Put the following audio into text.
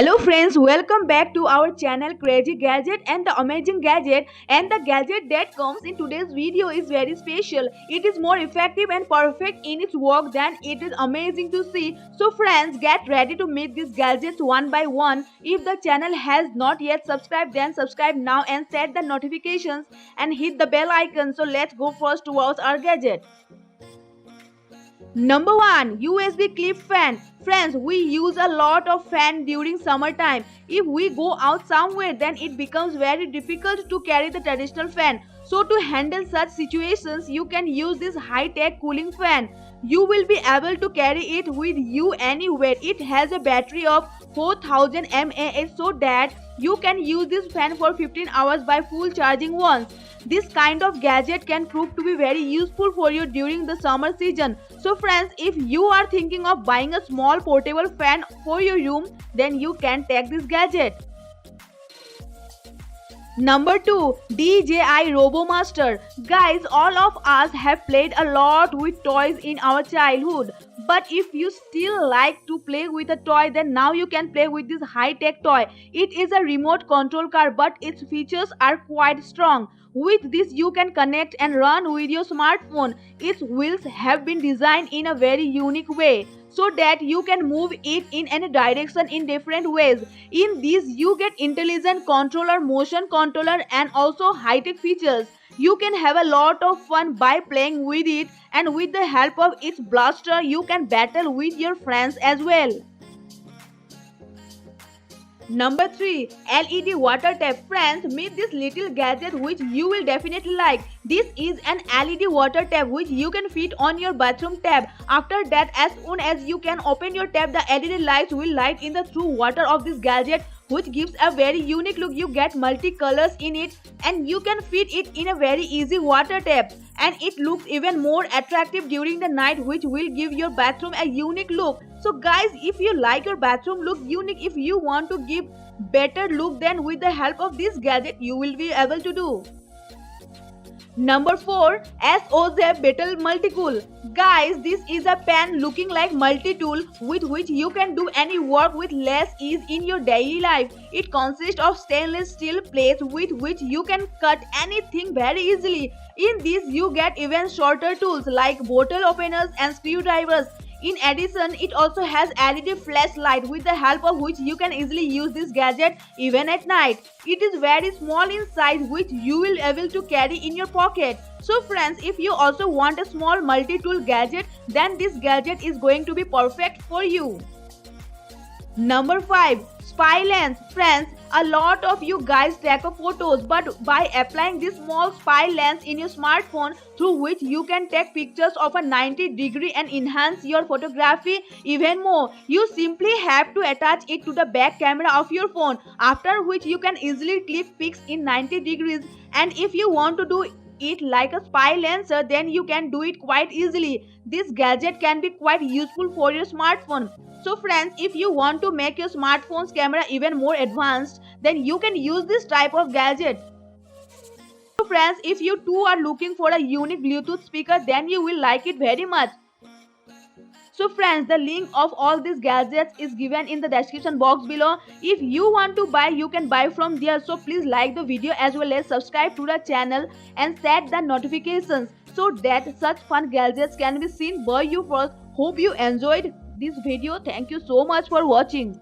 Hello friends, welcome back to our channel Crazy Gadget and the Amazing Gadget, and the gadget that comes in today's video is very special. It is more effective and perfect in its work than it is amazing to see. So friends, get ready to meet these gadgets one by one. If the channel has not yet subscribed, then subscribe now and set the notifications and hit the bell icon. So let's go first towards our gadget. Number 1. USB clip fan. Friends, we use a lot of fan during summertime. If we go out somewhere, then it becomes very difficult to carry the traditional fan. So to handle such situations, you can use this high-tech cooling fan. You will be able to carry it with you anywhere. It has a battery of 4000 mAh so that you can use this fan for 15 hours by full charging once. This kind of gadget can prove to be very useful for you during the summer season. So friends, if you are thinking of buying a small portable fan for your room, then you can take this gadget. Number 2. DJI RoboMaster. Guys, all of us have played a lot with toys in our childhood. But if you still like to play with a toy, then now you can play with this high-tech toy. It is a remote control car, but its features are quite strong. With this, you can connect and run with your smartphone. Its wheels have been designed in a very unique way, so that you can move it in any direction in different ways. In these, you get intelligent controller, motion controller, and also high-tech features. You can have a lot of fun by playing with it, and with the help of its blaster, you can battle with your friends as well. Number 3. LED water tap. Friends, meet this little gadget which you will definitely like. This is an LED water tap which you can fit on your bathroom tap. After that, as soon as you can open your tap, the LED lights will light in the through water of this gadget, which gives a very unique look. You get multi-colors in it and you can fit it in a very easy water tap. And it looks even more attractive during the night, which will give your bathroom a unique look. So guys, if you like your bathroom look unique, if you want to give better look, then with the help of this gadget, you will be able to do. Number 4. SOZ Battle Multi-Tool. Guys, this is a pen looking like multi-tool with which you can do any work with less ease in your daily life. It consists of stainless steel plates with which you can cut anything very easily. In this, you get even shorter tools like bottle openers and screwdrivers. In addition, it also has LED flashlight with the help of which you can easily use this gadget even at night. It is very small in size, which you will be able to carry in your pocket. So friends, if you also want a small multi-tool gadget, then this gadget is going to be perfect for you. Number 5. Spy lens. Friends, a lot of you guys take photos, but by applying this small spy lens in your smartphone, through which you can take pictures of a 90-degree and enhance your photography even more. You simply have to attach it to the back camera of your phone, after which you can easily click pics in 90 degrees. And if you want to do it like a spy lenser, then you can do it quite easily. This gadget can be quite useful for your smartphone. So friends, if you want to make your smartphone's camera even more advanced, then you can use this type of gadget. So friends, if you too are looking for a unique Bluetooth speaker, then you will like it very much. So friends, the link of all these gadgets is given in the description box below. If you want to buy, you can buy from there. So please like the video as well as subscribe to the channel and set the notifications so that such fun gadgets can be seen by you first. Hope you enjoyed this video. Thank you so much for watching.